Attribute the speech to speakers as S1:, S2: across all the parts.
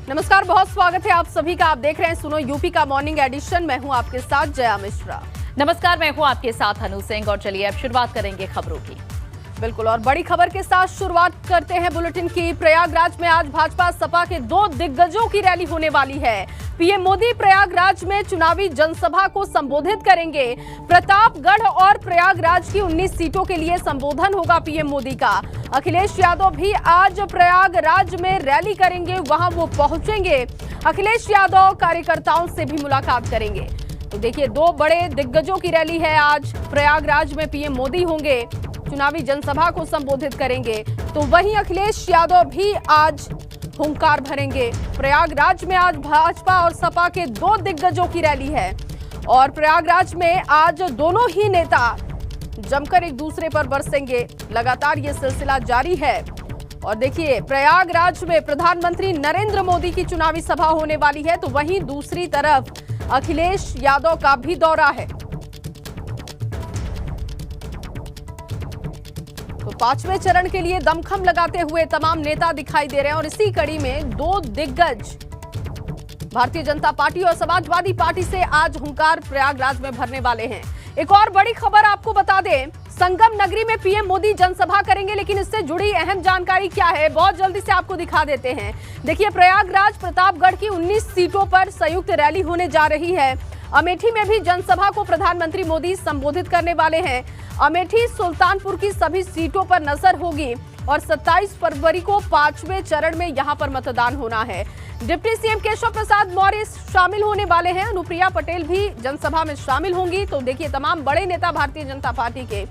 S1: नमस्कार, बहुत स्वागत है आप सभी का। आप देख रहे हैं सुनो यूपी का मॉर्निंग एडिशन। मैं हूं आपके साथ जया मिश्रा।
S2: नमस्कार, मैं हूं आपके साथ अनु सिंह। और चलिए अब शुरुआत करेंगे खबरों की।
S1: बिल्कुल, और बड़ी खबर के साथ शुरुआत करते हैं बुलेटिन की। प्रयागराज में आज भाजपा सपा के दो दिग्गजों की रैली होने वाली है। पीएम मोदी प्रयागराज में चुनावी जनसभा को संबोधित करेंगे। प्रतापगढ़ और प्रयागराज की 19 सीटों के लिए संबोधन होगा पीएम मोदी का। अखिलेश यादव भी आज प्रयागराज में रैली करेंगे, वहां वो पहुंचेंगे। अखिलेश यादव कार्यकर्ताओं से भी मुलाकात करेंगे। तो देखिए, दो बड़े दिग्गजों की रैली है आज। प्रयागराज में पीएम मोदी होंगे, चुनावी जनसभा को संबोधित करेंगे, तो वहीं अखिलेश यादव भी आज हुंकार भरेंगे। प्रयागराज में आज भाजपा और सपा के दो दिग्गजों की रैली है और प्रयागराज में आज दोनों ही नेता जमकर एक दूसरे पर बरसेंगे। लगातार ये सिलसिला जारी है। और देखिए, प्रयागराज में प्रधानमंत्री नरेंद्र मोदी की चुनावी सभा होने वाली है, तो वहीं दूसरी तरफ अखिलेश यादव का भी दौरा है। तो पांचवें चरण के लिए दमखम लगाते हुए तमाम नेता दिखाई दे रहे हैं और इसी कड़ी में दो दिग्गज भारतीय जनता पार्टी और समाजवादी पार्टी से आज हुंकार प्रयागराज में भरने वाले हैं। एक और बड़ी खबर आपको बता दें, संगम नगरी में पीएम मोदी जनसभा करेंगे, लेकिन इससे जुड़ी अहम जानकारी क्या है बहुत जल्दी से आपको दिखा देते हैं। देखिए, प्रयागराज प्रतापगढ़ की 19 सीटों पर संयुक्त रैली होने जा रही है। अमेठी में भी जनसभा को प्रधानमंत्री मोदी संबोधित करने वाले हैं। अमेठी, सुल्तानपुर की सभी सीटों पर नजर होगी और 27 फरवरी को पांचवें चरण में यहां पर मतदान होना है। डिप्टी सीएम केशव प्रसाद मौर्य शामिल होने वाले हैं। अनुप्रिया पटेल भी जनसभा में शामिल होंगी। तो देखिए, तमाम बड़े नेता भारतीय जनता पार्टी के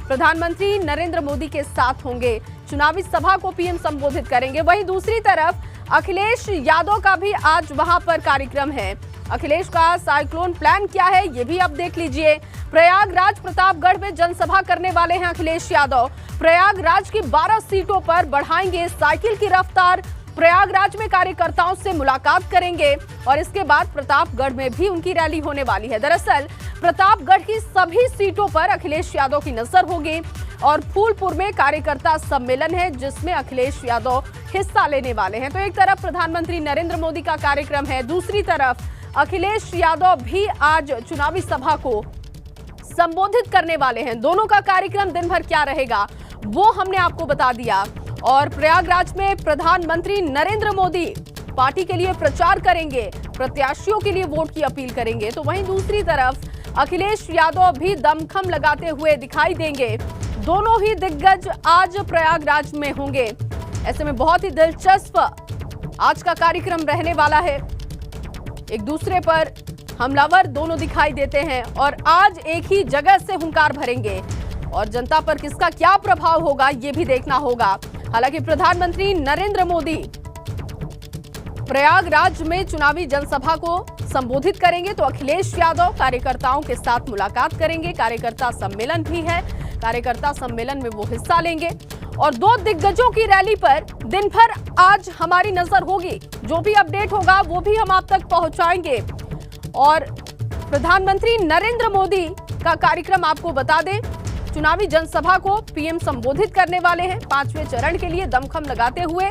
S1: प्रधानमंत्री नरेंद्र मोदी के साथ होंगे। चुनावी सभा को पीएम संबोधित करेंगे। वहीं दूसरी तरफ अखिलेश यादव का भी आज वहां पर कार्यक्रम है। अखिलेश का साइक्लोन प्लान क्या है, ये भी अब देख लीजिए। प्रयागराज प्रतापगढ़ में जनसभा करने वाले हैं अखिलेश यादव। प्रयागराज की 12 सीटों पर बढ़ाएंगे साइकिल की रफ्तार। प्रयागराज में कार्यकर्ताओं से मुलाकात करेंगे और इसके बाद प्रतापगढ़ में भी उनकी रैली होने वाली है। दरअसल प्रतापगढ़ की सभी सीटों पर अखिलेश यादव की नजर होगी और फूलपुर में कार्यकर्ता सम्मेलन है जिसमें अखिलेश यादव हिस्सा लेने वाले हैं। तो एक तरफ प्रधानमंत्री नरेंद्र मोदी का कार्यक्रम है, दूसरी तरफ अखिलेश यादव भी आज चुनावी सभा को संबोधित करने वाले हैं। दोनों का कार्यक्रम दिन भर क्या रहेगा वो हमने आपको बता दिया। और प्रयागराज में प्रधानमंत्री नरेंद्र मोदी पार्टी के लिए प्रचार करेंगे, प्रत्याशियों के लिए वोट की अपील करेंगे। तो वहीं दूसरी तरफ अखिलेश यादव भी दमखम लगाते हुए दिखाई देंगे। दोनों ही दिग्गज आज प्रयागराज में होंगे। ऐसे में बहुत ही दिलचस्प आज का कार्यक्रम रहने वाला है। एक दूसरे पर हमलावर दोनों दिखाई देते हैं और आज एक ही जगह से हुंकार भरेंगे और जनता पर किसका क्या प्रभाव होगा ये भी देखना होगा। हालांकि प्रधानमंत्री नरेंद्र मोदी प्रयागराज में चुनावी जनसभा को संबोधित करेंगे, तो अखिलेश यादव कार्यकर्ताओं के साथ मुलाकात करेंगे। कार्यकर्ता सम्मेलन भी है, कार्यकर्ता सम्मेलन में वो हिस्सा लेंगे और दो दिग्गजों की रैली पर दिन भर आज हमारी नजर होगी। जो भी अपडेट होगा वो भी हम आप तक पहुंचाएंगे। और प्रधानमंत्री नरेंद्र मोदी का कार्यक्रम आपको बता दें, चुनावी जनसभा को पीएम संबोधित करने वाले हैं। पांचवें चरण के लिए दमखम लगाते हुए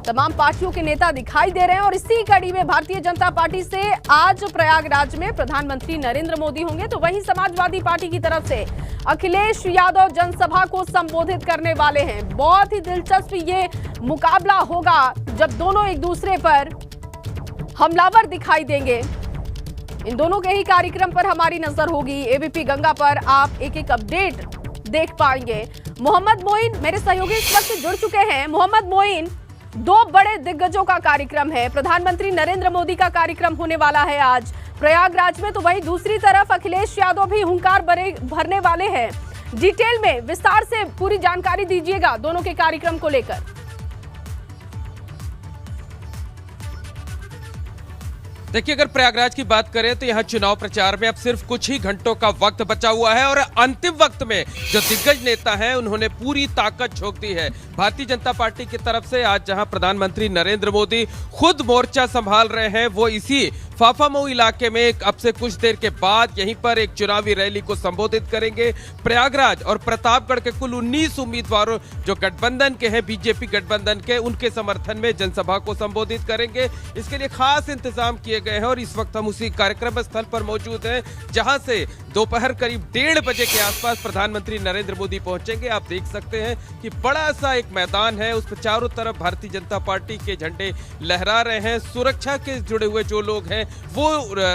S1: तमाम पार्टियों के नेता दिखाई दे रहे हैं और इसी कड़ी में भारतीय जनता पार्टी से आज प्रयागराज में प्रधानमंत्री नरेंद्र मोदी होंगे, तो वहीं समाजवादी पार्टी की तरफ से अखिलेश यादव जनसभा को संबोधित करने वाले हैं। बहुत ही दिलचस्प ये मुकाबला होगा जब दोनों एक दूसरे पर हमलावर दिखाई देंगे। इन दोनों के ही कार्यक्रम पर हमारी नजर होगी। एबीपी गंगा पर आप एक एक अपडेट देख पाएंगे। मोहम्मद मोइन मेरे सहयोगी इस वक्त जुड़ चुके हैं। मोहम्मद मोइन, दो बड़े दिग्गजों का कार्यक्रम है। प्रधानमंत्री नरेंद्र मोदी का कार्यक्रम होने वाला है आज प्रयागराज में, तो वहीं दूसरी तरफ अखिलेश यादव भी हुंकार भरने वाले हैं। डिटेल में विस्तार से पूरी जानकारी दीजिएगा दोनों के कार्यक्रम को लेकर।
S3: देखिए, अगर प्रयागराज की बात करें तो यहाँ चुनाव प्रचार में अब सिर्फ कुछ ही घंटों का वक्त बचा हुआ है और अंतिम वक्त में जो दिग्गज नेता हैं उन्होंने पूरी ताकत झोंक दी है। भारतीय जनता पार्टी की तरफ से आज जहां प्रधानमंत्री नरेंद्र मोदी खुद मोर्चा संभाल रहे हैं, वो इसी फाफामऊ इलाके में अब से कुछ देर के बाद यहीं पर एक चुनावी रैली को संबोधित करेंगे। प्रयागराज और प्रतापगढ़ के कुल 19 उम्मीदवारों जो गठबंधन के हैं, बीजेपी गठबंधन के, उनके समर्थन में जनसभा को संबोधित करेंगे। इसके लिए खास इंतजाम किए गए हैं और इस वक्त हम उसी कार्यक्रम स्थल पर मौजूद हैं जहां से दोपहर करीब 1:30 बजे के आसपास प्रधानमंत्री नरेंद्र मोदी पहुंचेंगे। आप देख सकते हैं कि बड़ा सा एक मैदान है, उस पर चारों तरफ भारतीय जनता पार्टी के झंडे लहरा रहे हैं। सुरक्षा के जुड़े हुए जो लोग हैं वो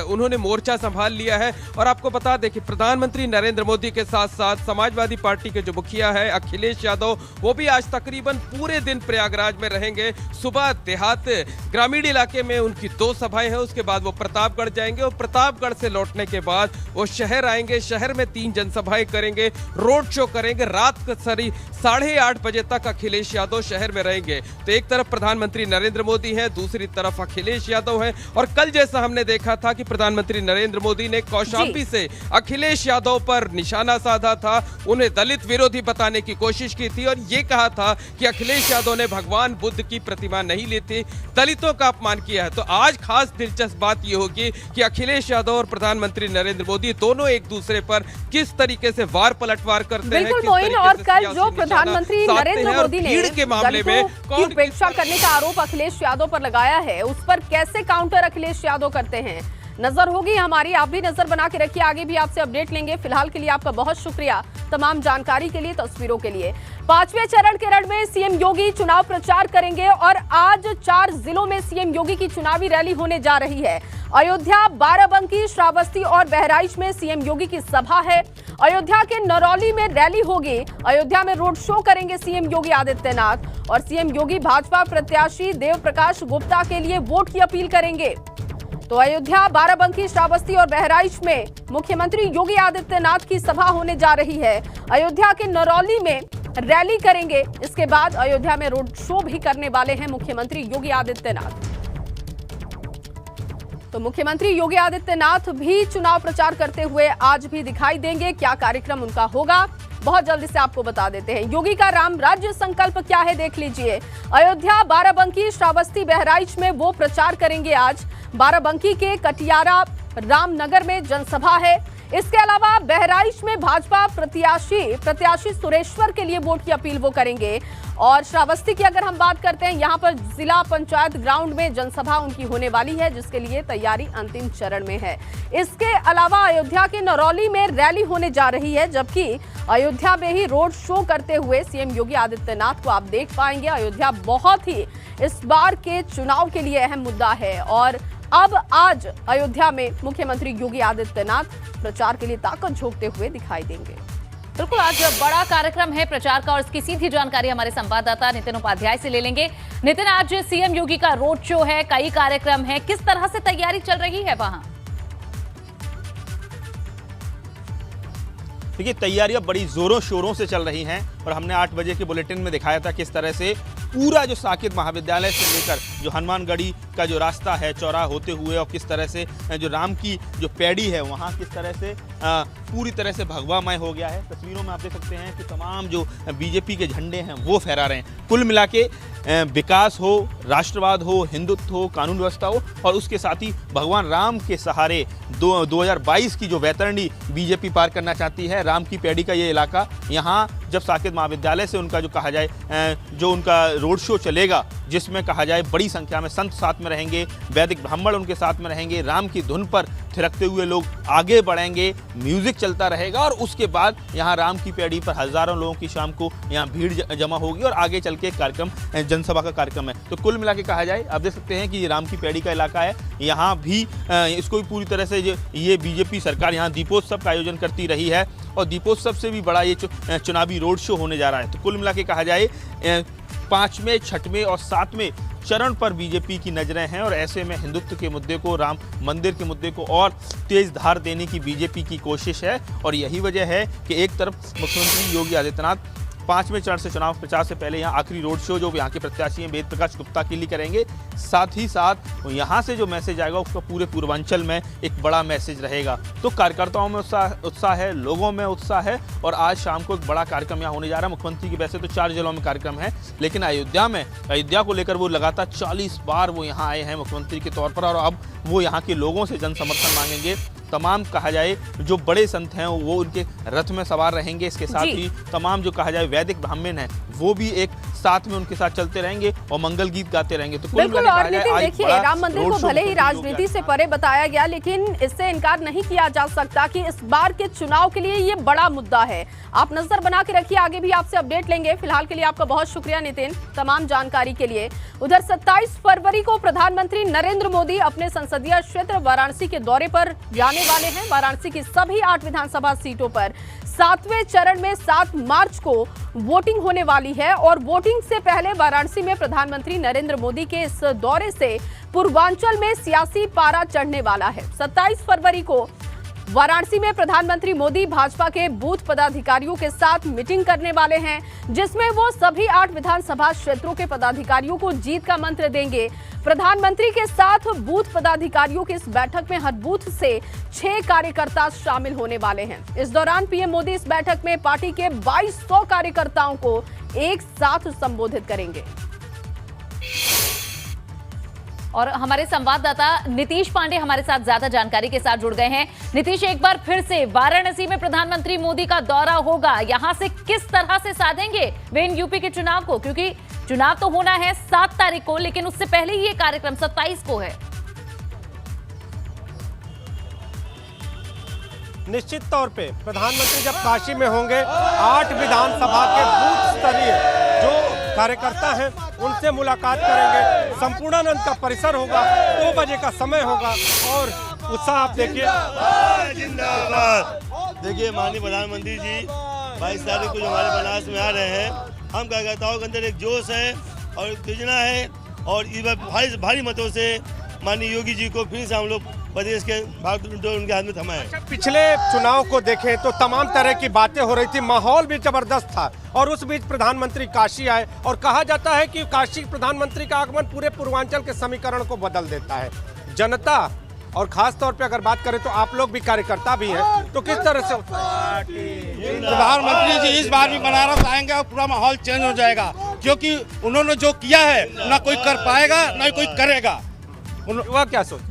S3: उन्होंने मोर्चा संभाल लिया है। और आपको बता दें कि प्रधानमंत्री नरेंद्र मोदी के साथ साथ समाजवादी पार्टी के जो मुखिया है अखिलेश यादव, वो भी आज तकरीबन पूरे दिन प्रयागराज में रहेंगे। सुबह देहात ग्रामीण इलाके में उनकी 2 सभाएं हैं, उसके बाद वो प्रतापगढ़ जाएंगे और प्रतापगढ़ से लौटने के बाद वो शहर आएंगे। शहर में 3 जनसभाएं करेंगे, रोड शो करेंगे। रात को 8:30 बजे तक अखिलेश यादव शहर में रहेंगे। तो एक तरफ प्रधानमंत्री नरेंद्र मोदी हैं, दूसरी तरफ अखिलेश यादव हैं। और कल जैसा हमने देखा था कि प्रधानमंत्री नरेंद्र मोदी ने कौशाम्बी से अखिलेश यादव पर निशाना साधा था, उन्हें दलित विरोधी बताने की कोशिश की थी और ये कहा था कि अखिलेश यादव ने भगवान बुद्ध की प्रतिमा नहीं ली थी, दलितों का अपमान किया है। तो आज खास दिलचस्प बात यह होगी कि अखिलेश यादव और प्रधानमंत्री नरेंद्र मोदी दोनों एक दूसरे पर किस तरीके से वार पलटवार करते हैं।
S1: बिल्कुल मोइन, और कल जो प्रधानमंत्री नरेंद्र मोदी ने
S3: भीड़ के मामले में
S1: की उपेक्षा करने का आरोप अखिलेश यादव पर लगाया है, उस पर कैसे काउंटर अखिलेश यादव करते हैं, नजर होगी हमारी। आप भी नजर बना के रखिए, आगे भी आपसे अपडेट लेंगे। फिलहाल के लिए आपका बहुत शुक्रिया तमाम जानकारी के लिए, तस्वीरों के लिए। 5वें चरण के रण में सीएम योगी चुनाव प्रचार करेंगे और आज 4 जिलों में सीएम योगी की चुनावी रैली होने जा रही है। अयोध्या, बाराबंकी, श्रावस्ती और बहराइच में सीएम योगी की सभा है। अयोध्या के नरौली में रैली होगी। अयोध्या में रोड शो करेंगे सीएम योगी आदित्यनाथ और सीएम योगी भाजपा प्रत्याशी देव प्रकाश गुप्ता के लिए वोट की अपील करेंगे। तो अयोध्या, बाराबंकी, श्रावस्ती और बहराइच में मुख्यमंत्री योगी आदित्यनाथ की सभा होने जा रही है। अयोध्या के नरौली में रैली करेंगे, इसके बाद अयोध्या में रोड शो भी करने वाले हैं मुख्यमंत्री योगी आदित्यनाथ। तो मुख्यमंत्री योगी आदित्यनाथ भी चुनाव प्रचार करते हुए आज भी दिखाई देंगे। क्या कार्यक्रम उनका होगा, बहुत जल्दी से आपको बता देते हैं। योगी का राम राज्य संकल्प क्या है, देख लीजिए। अयोध्या, बाराबंकी, श्रावस्ती, बहराइच में वो प्रचार करेंगे आज। बाराबंकी के कटियारा रामनगर में जनसभा है। इसके अलावा बहराइच में भाजपा प्रत्याशी सुरेश्वर के लिए वोट की अपील वो करेंगे। और श्रावस्ती की अगर हम बात करते हैं, यहाँ पर जिला पंचायत ग्राउंड में जनसभा उनकी होने वाली है, जिसके लिए तैयारी अंतिम चरण में है। इसके अलावा अयोध्या के नरौली में रैली होने जा रही है, जबकि अयोध्या में ही रोड शो करते हुए सीएम योगी आदित्यनाथ को आप देख पाएंगे। अयोध्या बहुत ही इस बार के चुनाव के लिए अहम मुद्दा है और अब आज अयोध्या में मुख्यमंत्री योगी आदित्यनाथ प्रचार के लिए ताकत झोंकते हुए दिखाई देंगे।
S2: बिल्कुल, आज बड़ा कार्यक्रम है प्रचार का और इसकी सीधी जानकारी हमारे संवाददाता नितिन उपाध्याय से ले लेंगे। नितिन, आज सीएम योगी का रोड शो है, कई कार्यक्रम है, किस तरह से तैयारी चल रही है वहां?
S4: देखिए, तैयारियां बड़ी जोरों शोरों से चल रही हैं और हमने 8 बजे के बुलेटिन में दिखाया था किस तरह से पूरा जो साकेत महाविद्यालय से लेकर जो हनुमानगढ़ी का जो रास्ता है चौराहा होते हुए और किस तरह से जो राम की जो पैड़ी है वहाँ किस तरह से पूरी तरह से भगवामय हो गया है। तस्वीरों में आप देख सकते हैं कि तमाम जो बीजेपी के झंडे हैं वो फहरा रहे हैं। कुल मिला के विकास हो, राष्ट्रवाद हो, हिंदुत्व हो, कानून व्यवस्था हो और उसके साथ ही भगवान राम के सहारे 2022 की जो वैतरणी बीजेपी पार करना चाहती है, राम की पैड़ी का ये इलाका, यहाँ जब साकेत महाविद्यालय से उनका जो कहा जाए जो उनका रोड शो चलेगा, जिसमें कहा जाए बड़ी संख्या में संत साथ में रहेंगे, वैदिक ब्राह्मण उनके साथ में रहेंगे, राम की धुन पर थिरकते हुए लोग आगे बढ़ेंगे, म्यूजिक चलता रहेगा और उसके बाद यहाँ राम की पैड़ी पर हजारों लोगों की शाम को यहाँ भीड़ जमा होगी और आगे चल के कार्यक्रम जनसभा का कार्यक्रम है। तो कुल मिला के कहा जाए, आप देख सकते हैं कि ये राम की पैड़ी का इलाका है, यहाँ भी इसको भी पूरी तरह से ये बीजेपी सरकार यहाँ दीपोत्सव का आयोजन करती रही है और दीपोत्सव से भी बड़ा ये चुनावी रोड शो होने जा रहा है। तो कुल मिला के कहा जाए 5वें, 6वें और 7वें चरण पर बीजेपी की नजरें हैं और ऐसे में हिंदुत्व के मुद्दे को, राम मंदिर के मुद्दे को और तेज धार देने की बीजेपी की कोशिश है। और यही वजह है कि एक तरफ मुख्यमंत्री योगी आदित्यनाथ 5वें चरण से चुनाव प्रचार से पहले यहाँ आखिरी रोड शो जो यहाँ के प्रत्याशी हैं वेद प्रकाश गुप्ता के लिए करेंगे। साथ ही साथ यहाँ से जो मैसेज आएगा उसका पूरे पूर्वांचल में एक बड़ा मैसेज रहेगा। तो कार्यकर्ताओं में उत्साह है, लोगों में उत्साह है और आज शाम को एक बड़ा कार्यक्रम यहाँ होने जा रहा है। मुख्यमंत्री की वैसे तो 4 जिलों में कार्यक्रम है, लेकिन अयोध्या को लेकर वो लगातार 40 बार वो यहाँ आए हैं मुख्यमंत्री के तौर पर और अब वो यहाँ के लोगों से जन समर्थन मांगेंगे। तमाम कहा जाए जो बड़े संत हैं वो उनके रथ में सवार रहेंगे। इसके साथ ही तमाम जो कहा जाए वैदिक ब्राह्मण हैं वो भी एक साथ में उनके साथ चलते रहेंगे और मंगल गीत गाते रहेंगे। तो
S1: बिल्कुल। और नितिन देखिए, राम मंदिर को भले ही राजनीति से परे बताया गया, लेकिन इससे इनकार नहीं किया जा सकता कि इस बार के चुनाव के लिए ये बड़ा मुद्दा है। आप नजर बना के रखिए, आगे भी आपसे अपडेट लेंगे। फिलहाल के लिए आपका बहुत शुक्रिया नितिन, तमाम जानकारी के लिए। उधर 27 फरवरी को प्रधानमंत्री नरेंद्र मोदी अपने संसदीय क्षेत्र वाराणसी के दौरे पर जाने वाले हैं। वाराणसी की सभी 8 विधानसभा सीटों पर 7वें चरण में 7 मार्च को वोटिंग होने वाली है और वोटिंग से पहले वाराणसी में प्रधानमंत्री नरेंद्र मोदी के इस दौरे से पूर्वांचल में सियासी पारा चढ़ने वाला है। 27 फरवरी को वाराणसी में प्रधानमंत्री मोदी भाजपा के बूथ पदाधिकारियों के साथ मीटिंग करने वाले हैं, जिसमें वो सभी 8 विधानसभा क्षेत्रों के पदाधिकारियों को जीत का मंत्र देंगे। प्रधानमंत्री के साथ बूथ पदाधिकारियों की इस बैठक में हर बूथ से 6 कार्यकर्ता शामिल होने वाले हैं। इस दौरान पीएम मोदी इस बैठक में पार्टी के 2200 कार्यकर्ताओं को एक साथ संबोधित करेंगे।
S2: और हमारे संवाददाता नीतीश पांडे हमारे साथ ज्यादा जानकारी के साथ जुड़ गए हैं। नीतीश, एक बार फिर से वाराणसी में प्रधानमंत्री मोदी का दौरा होगा, यहां से किस तरह से साधेंगे वे इन यूपी के चुनाव को, क्योंकि चुनाव तो होना है 7 तारीख को, लेकिन उससे पहले ये कार्यक्रम 27 को है।
S5: निश्चित तौर पे प्रधानमंत्री जब काशी में होंगे 8 विधानसभा के बूथ स्तरीय जो कार्यकर्ता हैं उनसे मुलाकात करेंगे। संपूर्णानंद का परिसर होगा, 2 बजे का समय होगा और उत्साह आप देखिए।
S6: देखिए माननीय प्रधानमंत्री जी 22 तारीख को जो हमारे बनारस में आ रहे हैं, हम कार्यकर्ताओं के अंदर एक जोश है और उत्तेजना है और इस बार भारी मतों से माननीय योगी जी को फिर से हम लोग प्रदेश के भाग उनके हाथ में थमाए।
S5: पिछले चुनाव को देखें तो तमाम तरह की बातें हो रही थी, माहौल भी जबरदस्त था और उस बीच प्रधानमंत्री काशी आए और कहा जाता है कि काशी प्रधानमंत्री का आगमन पूरे पूर्वांचल के समीकरण को बदल देता है। जनता और खास तौर पे अगर बात करें तो आप लोग भी कार्यकर्ता भी हैं, तो किस तरह से
S7: प्रधानमंत्री जी इस बार भी बनारस आएंगे और पूरा माहौल चेंज हो जाएगा, क्योंकि उन्होंने जो किया है ना कोई कर पाएगा ना कोई करेगा।
S5: युवा क्या सोच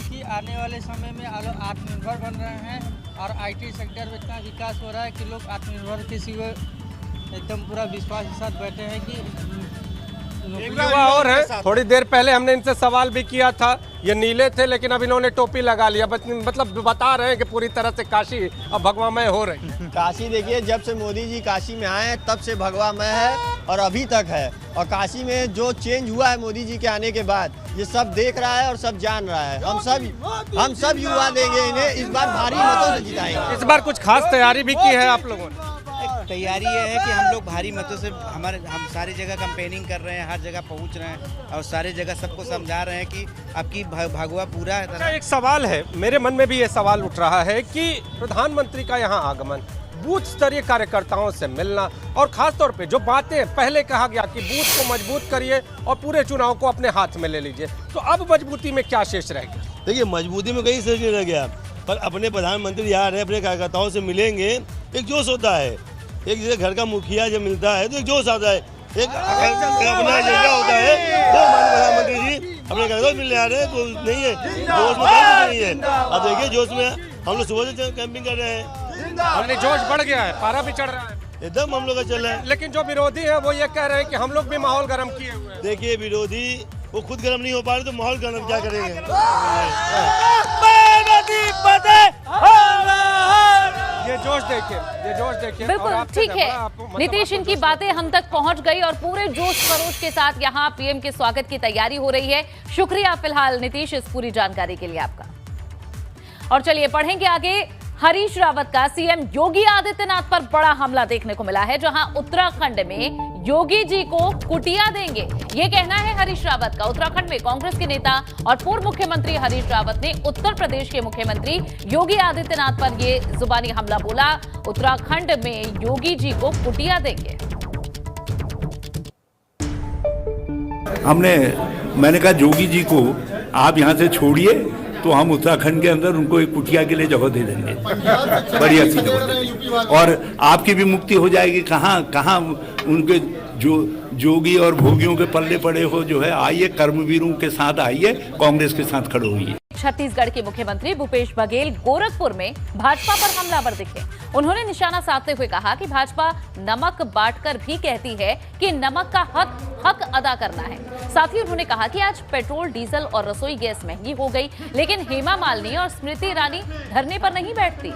S8: कि आने वाले समय में आत्मनिर्भर बन रहे हैं और आईटी सेक्टर में इतना विकास हो रहा है कि लोग आत्मनिर्भर के सिवा एकदम पूरा विश्वास के साथ बैठे हैं कि
S5: युवा और है। थोड़ी देर पहले हमने इनसे सवाल भी किया था, ये नीले थे लेकिन अब इन्होंने टोपी लगा लिया, मतलब बता रहे हैं कि पूरी तरह से काशी अब भगवामय हो रही है।
S9: काशी देखिए, जब से मोदी जी काशी में आए हैं तब से भगवामय है और अभी तक है। और काशी में जो चेंज हुआ है मोदी जी के आने के बाद, ये सब देख रहा है और सब जान रहा है। हम सब युवा देंगे इन्हें, इस बार भारी मतों से जिताएंगे।
S5: इस बार कुछ खास तैयारी भी की है आप लोगों ने?
S8: तैयारी ये है कि हम लोग भारी मतों से हम सारी जगह कैंपेनिंग कर रहे हैं, हर जगह पहुंच रहे हैं और सारी जगह सबको समझा रहे हैं कि आपकी भगवा पूरा है।
S5: एक सवाल है, मेरे मन में भी ये सवाल उठ रहा है कि प्रधानमंत्री का यहाँ आगमन, बूथ स्तरीय कार्यकर्ताओं से मिलना और खास तौर पे जो बातें पहले कहा गया कि बूथ को मजबूत करिए और पूरे चुनाव को अपने हाथ में ले लीजिए, तो अब मजबूती में क्या शेष रह गया?
S6: देखिए मजबूती में कहीं शेष नहीं रह गया, पर अपने प्रधानमंत्री यहाँ रहे, अपने कार्यकर्ताओं से मिलेंगे, एक जोश होता है। एक जैसे घर का मुखिया जब मिलता है तो एक जोश आता है, एक अपना एजेंडा होता है। तो माननीय प्रधानमंत्री जी अपने कार्यकर्ता मिलने आ रहे हैं तो नहीं है, जोश में नहीं है। अब देखिए जोश में हम लोग सुबह से कैंपिंग कर रहे हैं,
S5: जोश बढ़ गया है, पारा भी चढ़ रहा है
S6: एकदम हम लोग का चल रहा है।
S5: लेकिन जो विरोधी है वो ये कह रहे हैं कि हम लोग भी माहौल गर्म किए हुए हैं।
S6: देखिए विरोधी वो खुद गर्म नहीं हो पा रहे तो माहौल गर्म क्या करेंगे?
S5: ये जोश देखिए।
S2: बिल्कुल ठीक है नीतीश, इनकी बातें हम तक पहुंच गई और पूरे जोश खरोश के साथ यहाँ पीएम के स्वागत की तैयारी हो रही है। शुक्रिया फिलहाल नीतीश इस पूरी जानकारी के लिए आपका। और चलिए पढ़ेंगे आगे। हरीश रावत का सीएम योगी आदित्यनाथ पर बड़ा हमला देखने को मिला है, जहां उत्तराखंड में योगी जी को कुटिया देंगे, ये कहना है हरीश रावत का। उत्तराखंड में कांग्रेस के नेता और पूर्व मुख्यमंत्री हरीश रावत ने उत्तर प्रदेश के मुख्यमंत्री योगी आदित्यनाथ पर ये जुबानी हमला बोला। उत्तराखंड में योगी जी को कुटिया देंगे।
S10: मैंने कहा योगी जी को आप यहाँ से छोड़िए तो हम उत्तराखंड के अंदर उनको एक कुटिया के लिए जगह दे देंगे, बढ़िया सी जगह, और आपकी भी मुक्ति हो जाएगी। कहाँ उनके जो जोगी और भोगियों के पल्ले पड़े हो, जो है आइए कर्मवीरों के साथ आइए, कांग्रेस के साथ खड़े होइए।
S2: छत्तीसगढ़ के मुख्यमंत्री भूपेश बघेल गोरखपुर में भाजपा पर हमलावर दिखे। उन्होंने निशाना साधते हुए कहा कि भाजपा नमक बांटकर भी कहती है कि नमक का हक अदा करना है। साथ ही उन्होंने कहा कि आज पेट्रोल, डीजल और रसोई गैस महंगी हो गई, लेकिन हेमा मालिनी और स्मृति ईरानी धरने पर नहीं बैठती।